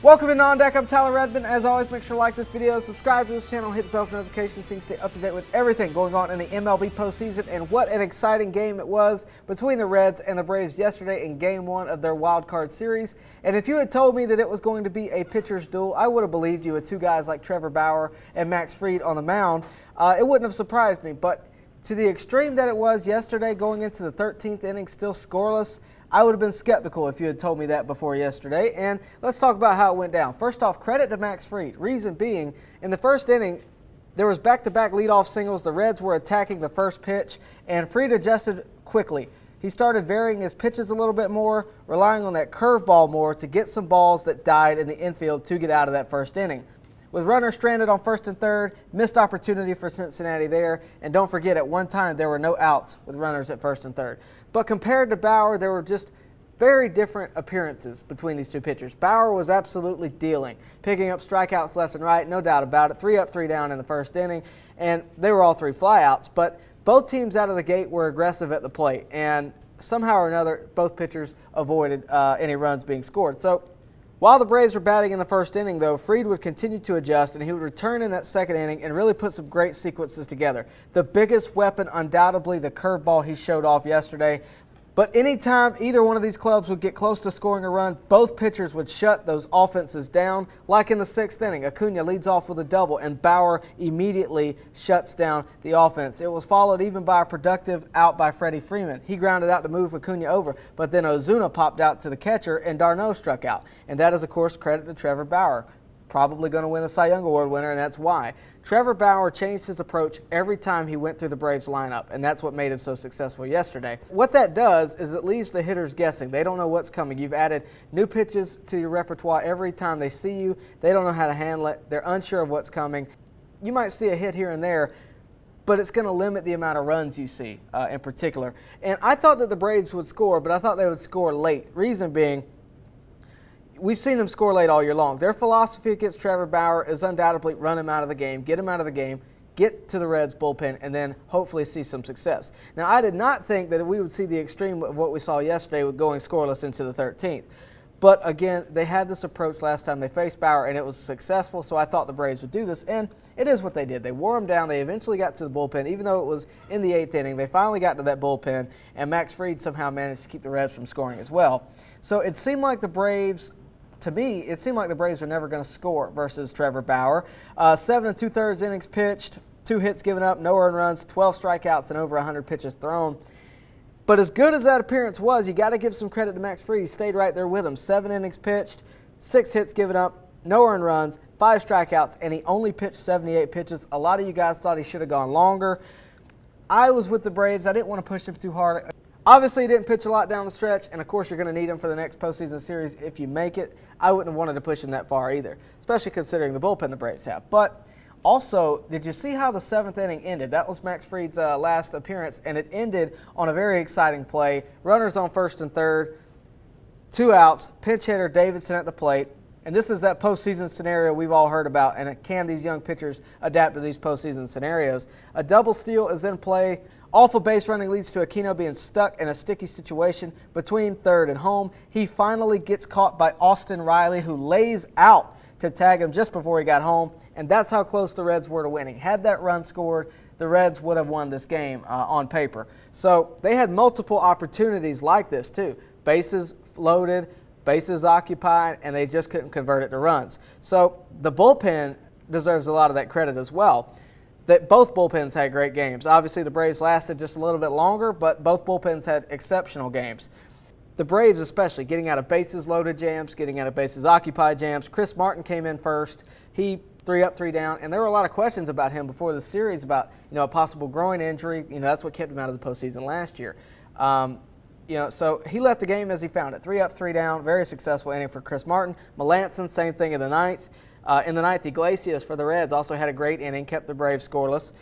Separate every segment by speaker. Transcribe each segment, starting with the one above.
Speaker 1: Welcome to On Deck. I'm Tyler Redmond. As always, make sure to like this video, subscribe to this channel, hit the bell for notifications so you can stay up to date with everything going on in the MLB postseason. And what an exciting game it was between the Reds and the Braves yesterday in Game 1 of their Wildcard Series. And if you had told me that it was going to be a pitcher's duel, I would have believed you with two guys like Trevor Bauer and Max Fried on the mound. It wouldn't have surprised me, but to the extreme that it was yesterday, going into the 13th inning, still scoreless, I would have been skeptical if you had told me that before yesterday. And let's talk about how it went down. First off, credit to Max Fried. Reason being, in the first inning, there was back-to-back leadoff singles. The Reds were attacking the first pitch, and Fried adjusted quickly. He started varying his pitches a little bit more, relying on that curveball more to get some balls that died in the infield to get out of that first inning. With runners stranded on first and third, missed opportunity for Cincinnati there. And don't forget, at one time, there were no outs with runners at first and third. But compared to Bauer, there were just very different appearances between these two pitchers. Bauer was absolutely dealing, picking up strikeouts left and right, no doubt about it. 3 up, 3 down in the first inning, and they were all 3 flyouts. But both teams out of the gate were aggressive at the plate, and somehow or another, both pitchers avoided any runs being scored. So while the Braves were batting in the first inning, though, Fried would continue to adjust, and he would return in that second inning and really put some great sequences together. The biggest weapon, undoubtedly, the curveball he showed off yesterday. But anytime either one of these clubs would get close to scoring a run, both pitchers would shut those offenses down. Like in the 6th inning, Acuna leads off with a double, and Bauer immediately shuts down the offense. It was followed even by a productive out by Freddie Freeman. He grounded out to move Acuna over, but then Ozuna popped out to the catcher, and d'Arnaud struck out. And that is, of course, credit to Trevor Bauer. Probably going to win a Cy Young Award winner, and that's why. Trevor Bauer changed his approach every time he went through the Braves lineup, and that's what made him so successful yesterday. What that does is it leaves the hitters guessing. They don't know what's coming. You've added new pitches to your repertoire every time they see you. They don't know how to handle it. They're unsure of what's coming. You might see a hit here and there, but it's going to limit the amount of runs you see in particular. And I thought that the Braves would score, but I thought they would score late. Reason being, we've seen them score late all year long. Their philosophy against Trevor Bauer is undoubtedly run him out of the game, get him out of the game, get to the Reds bullpen, and then hopefully see some success. Now, I did not think that we would see the extreme of what we saw yesterday with going scoreless into the 13th. But again, they had this approach last time they faced Bauer, and it was successful, so I thought the Braves would do this, and it is what they did. They wore him down. They eventually got to the bullpen. Even though it was in the 8th inning, they finally got to that bullpen, and Max Fried somehow managed to keep the Reds from scoring as well. So it seemed like the Braves, to me, it seemed like the Braves were never going to score versus Trevor Bauer. 7 2/3 innings pitched, 2 hits given up, no earned runs, 12 strikeouts, and over 100 pitches thrown. But as good as that appearance was, you got to give some credit to Max Fried. He stayed right there with him. 7 innings pitched, 6 hits given up, no earned runs, 5 strikeouts, and he only pitched 78 pitches. A lot of you guys thought he should have gone longer. I was with the Braves. I didn't want to push him too hard. Obviously, he didn't pitch a lot down the stretch, and of course, you're going to need him for the next postseason series if you make it. I wouldn't have wanted to push him that far either, especially considering the bullpen the Braves have. But also, did you see how the 7th inning ended? That was Max Fried's last appearance, and it ended on a very exciting play. Runners on first and third, 2 outs, pinch hitter Davidson at the plate. And this is that postseason scenario we've all heard about, and can these young pitchers adapt to these postseason scenarios? A double steal is in play. Awful base running leads to Aquino being stuck in a sticky situation between third and home. He finally gets caught by Austin Riley, who lays out to tag him just before he got home, and that's how close the Reds were to winning. Had that run scored, the Reds would have won this game on paper. So they had multiple opportunities like this too. Bases loaded, bases occupied, and they just couldn't convert it to runs. So the bullpen deserves a lot of that credit as well. That both bullpens had great games. Obviously, the Braves lasted just a little bit longer, but both bullpens had exceptional games. The Braves especially, getting out of bases loaded jams, getting out of bases occupied jams. Chris Martin came in first. He 3 up, 3 down, and there were a lot of questions about him before the series about a possible groin injury. That's what kept him out of the postseason last year. So he left the game as he found it. 3 up, 3 down, very successful inning for Chris Martin. Melanson, same thing in the 9th. In the 9th, Iglesias for the Reds also had a great inning, kept the Braves scoreless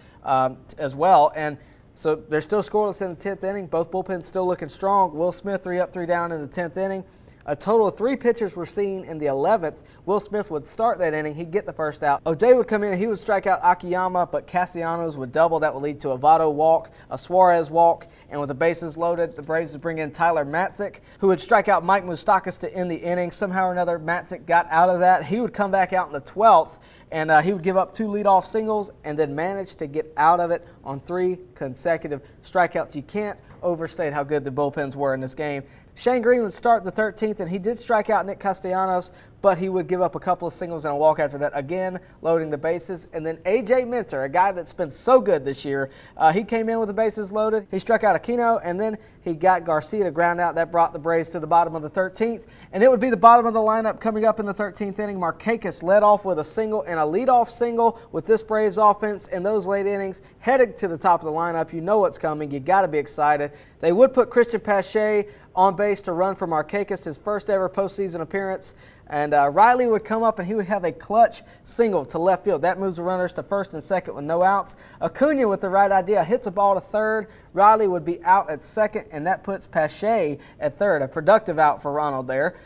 Speaker 1: as well. And so they're still scoreless in the 10th inning. Both bullpens still looking strong. Will Smith 3 up, 3 down in the 10th inning. A total of 3 pitchers were seen in the 11th. Will Smith would start that inning. He'd get the first out. O'Day would come in and he would strike out Akiyama, but Castellanos would double. That would lead to a Votto walk, a Suarez walk, and with the bases loaded, the Braves would bring in Tyler Matzik, who would strike out Mike Moustakas to end the inning. Somehow or another, Matzik got out of that. He would come back out in the 12th, and he would give up 2 leadoff singles and then manage to get out of it on 3 consecutive strikeouts. You can't overstate how good the bullpens were in this game. Shane Green would start the 13th, and he did strike out Nick Castellanos, but he would give up a couple of singles and a walk after that, again loading the bases. And then A.J. Minter, a guy that's been so good this year, he came in with the bases loaded. He struck out Aquino, and then he got Garcia to ground out. That brought the Braves to the bottom of the 13th, and it would be the bottom of the lineup coming up in the 13th inning. Markakis led off with a single and a leadoff single with this Braves offense in those late innings, headed to the top of the lineup. You know what's coming. You got to be excited. They would put Christian Pache on base to run for Markakis, his first ever postseason appearance. And Riley would come up and he would have a clutch single to left field. That moves the runners to first and second with no outs. Acuna with the right idea hits a ball to third. Riley would be out at second, and that puts Pache at third. A productive out for Ronald there.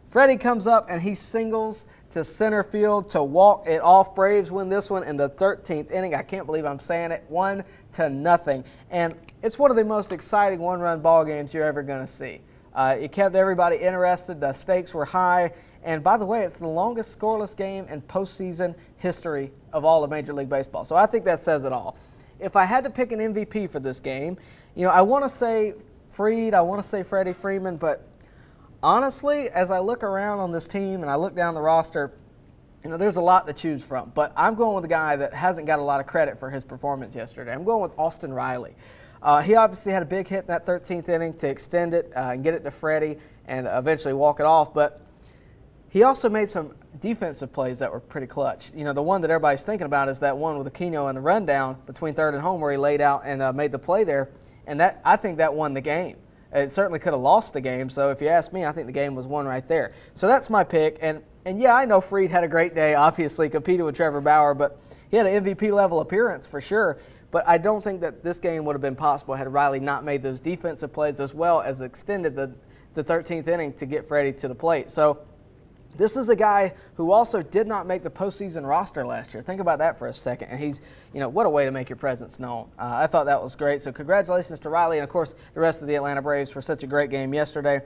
Speaker 1: Freddie comes up and he singles to center field to walk it off. Braves win this one in the 13th inning. I can't believe I'm saying it. 1-0. And it's one of the most exciting one-run ball games you're ever going to see. It kept everybody interested. The stakes were high. And by the way, it's the longest scoreless game in postseason history of all of Major League Baseball. So I think that says it all. If I had to pick an MVP for this game, I want to say Fried, I want to say Freddie Freeman, but honestly, as I look around on this team and I look down the roster, there's a lot to choose from. But I'm going with a guy that hasn't got a lot of credit for his performance yesterday. I'm going with Austin Riley. He obviously had a big hit in that 13th inning to extend it and get it to Freddie and eventually walk it off. But he also made some defensive plays that were pretty clutch. The one that everybody's thinking about is that one with Aquino and the rundown between third and home where he laid out and made the play there. And that, I think that won the game. It certainly could have lost the game. So if you ask me, I think the game was won right there. So that's my pick. And yeah, I know Fried had a great day, obviously competed with Trevor Bauer, but he had an MVP level appearance for sure. But I don't think that this game would have been possible had Riley not made those defensive plays as well as extended the 13th inning to get Freddie to the plate. So this is a guy who also did not make the postseason roster last year. Think about that for a second. And he's, what a way to make your presence known. I thought that was great. So congratulations to Riley and, of course, the rest of the Atlanta Braves for such a great game yesterday.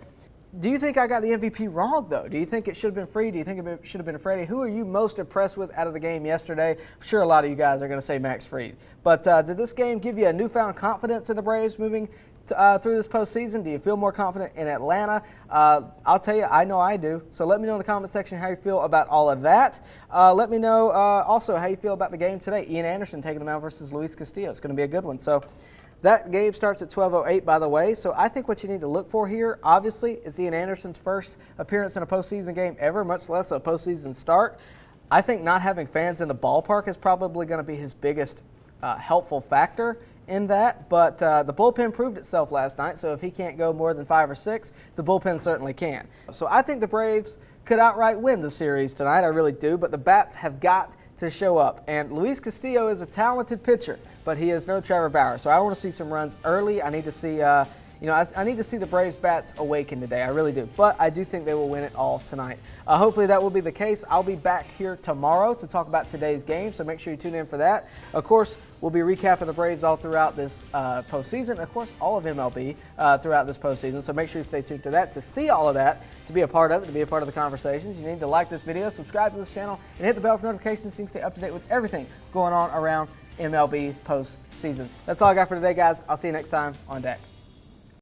Speaker 1: Do you think I got the MVP wrong, though? Do you think it should have been Fried? Do you think it should have been Freddie? Who are you most impressed with out of the game yesterday? I'm sure a lot of you guys are going to say Max Fried. But did this game give you a newfound confidence in the Braves moving through this postseason? Do you feel more confident in Atlanta? I'll tell you, I know I do. So let me know in the comment section how you feel about all of that. Let me know also how you feel about the game today. Ian Anderson taking the mound versus Luis Castillo. It's going to be a good one. So that game starts at 12:08, by the way. So I think what you need to look for here, obviously, is Ian Anderson's first appearance in a postseason game ever, much less a postseason start. I think not having fans in the ballpark is probably going to be his biggest helpful factor in that, but the bullpen proved itself last night, so if he can't go more than 5 or 6, the bullpen certainly can. So I think the Braves could outright win the series tonight, I really do, but the bats have got to show up. And Luis Castillo is a talented pitcher, but he is no Trevor Bauer, so I want to see some runs early. I need to see I need to see the Braves bats awaken today. I really do. But I do think they will win it all tonight. Hopefully that will be the case. I'll be back here tomorrow to talk about today's game, so make sure you tune in for that. Of course, we'll be recapping the Braves all throughout this postseason. Of course, all of MLB throughout this postseason, so make sure you stay tuned to that to see all of that, to be a part of it, to be a part of the conversations. You need to like this video, subscribe to this channel, and hit the bell for notifications so you can stay up to date with everything going on around MLB postseason. That's all I got for today, guys. I'll see you next time on deck.